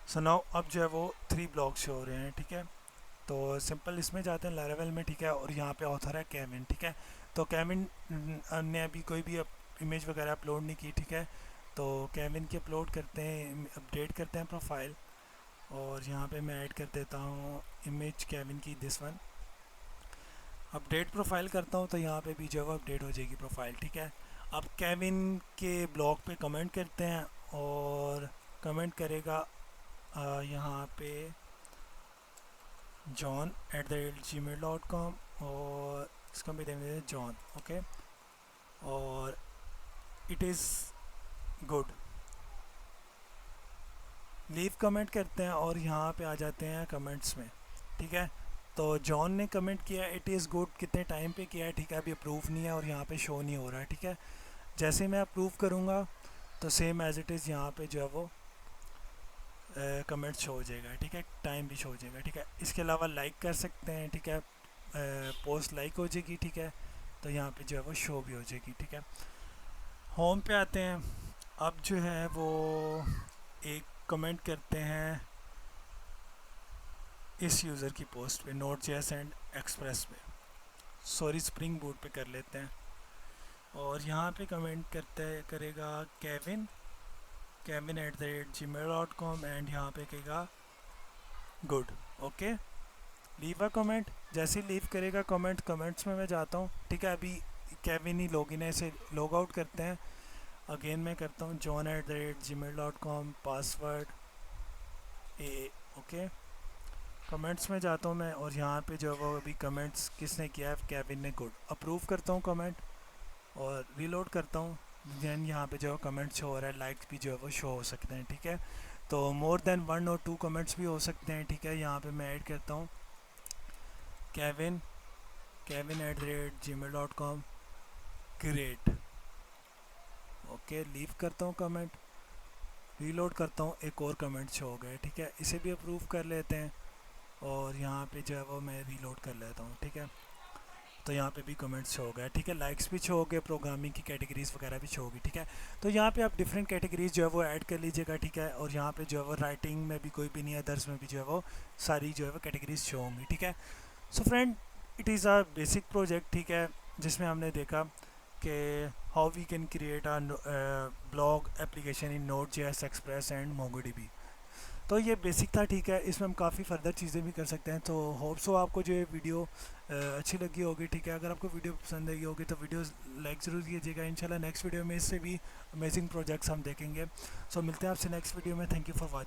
सो नाउ अब जो है वो 3 ब्लॉग शो हो रहे हैं, ठीक है। तो सिंपल इसमें जाते हैं लारावेल में, ठीक है, और यहाँ पे ऑथर है केविन, ठीक है। तो केविन ने अभी कोई भी इमेज वगैरह अपलोड नहीं की, ठीक है। तो केविन की अपलोड करते हैं, अपडेट करते हैं प्रोफाइल, और यहाँ पे मैं ऐड कर देता हूँ इमेज केविन की, दिस वन। अपडेट प्रोफाइल करता हूँ, तो यहाँ पे भी जो है अपडेट हो जाएगी प्रोफाइल, ठीक है। अब केविन के ब्लॉग पे कमेंट करते हैं, और कमेंट करेगा यहाँ पे john@gmail.com, और इसका भी देंगे जॉन, ओके। और it is good, leave comment करते हैं, और यहाँ पे आ जाते हैं कमेंट्स में, ठीक है। तो जॉन ने कमेंट किया इट इज़ गुड, कितने टाइम पे किया है, ठीक है, अभी अप्रूव नहीं है और यहाँ पे शो नहीं हो रहा है, ठीक है। जैसे ही मैं अप्रूव करूँगा तो सेम एज़ इट इज़ यहाँ पे जो है वो कमेंट शो हो जाएगा, ठीक है, टाइम भी शो हो जाएगा, ठीक है। इसके अलावा लाइक कर सकते हैं, ठीक है, पोस्ट लाइक हो जाएगी, ठीक है, तो यहाँ पे जो है वो शो भी हो जाएगी, ठीक है। होम पे आते हैं, अब जो है वो एक कमेंट करते हैं इस यूज़र की पोस्ट पे, Node.js एंड एक्सप्रेस पे, सॉरी स्प्रिंग बूट पे कर लेते हैं। और यहाँ पे कमेंट करेगा केविन @gmail.com एंड यहाँ पे कहेगा good, okay, leave a comment. जैसे ही लीव करेगा कमेंट्स में मैं जाता हूँ, ठीक है। अभी केविन ही लॉगिन है, इसे लॉग आउट करते हैं। अगेन मैं करता हूँ john@gmail.com, पासवर्ड ए, ओके। कमेंट्स में जाता हूँ मैं और यहाँ पे जो है वो अभी कमेंट्स किसने किया है, केविन ने, गुड। अप्रूव करता हूँ कमेंट और रीलोड करता हूँ, दैन यहाँ पे जो है कमेंट शो हो रहा है, लाइक्स भी जो है वो शो हो सकते हैं, ठीक है। तो मोर देन 1 और 2 कमेंट्स भी हो सकते हैं, ठीक है। यहाँ पे मैं ऐड करता हूँ Kevin @gmail.com, great, okay. Leave करता हूँ कमेंट, रीलोड करता हूँ, एक और कमेंट शो हो गया, ठीक है। इसे भी अप्रूव कर लेते हैं और यहाँ पे जो है वो मैं रीलोड कर लेता हूँ, ठीक है। तो यहाँ पे भी कमेंट्स शो हो गया, ठीक है, लाइक्स भी शो हो गए, प्रोग्रामिंग की कैटेगरीज़ वगैरह भी शो होगी, ठीक है। तो यहाँ पे आप डिफरेंट कैटेगरीज़ जो है वो ऐड कर लीजिएगा, ठीक है। और यहाँ पे जो है वो राइटिंग में भी कोई भी नहीं है, अदर्स में भी जो है वो सारी जो है वो कैटेगरीज शो होंगी, ठीक है। So friend, it is a basic project, ठीक है, जिसमें हमने देखा कि how we can create a blog application in Node.js, express and MongoDB। तो ये बेसिक था, ठीक है। इसमें हम काफ़ी फर्दर चीज़ें भी कर सकते हैं। तो होप सो आपको जो ये वीडियो अच्छी लगी होगी, ठीक है। अगर आपको वीडियो पसंद आई होगी तो वीडियो लाइक ज़रूर कीजिएगा। इंशाल्लाह नेक्स्ट वीडियो में इससे भी अमेजिंग प्रोजेक्ट्स हम देखेंगे। सो मिलते हैं आपसे नेक्स्ट वीडियो में। Thank you for watching.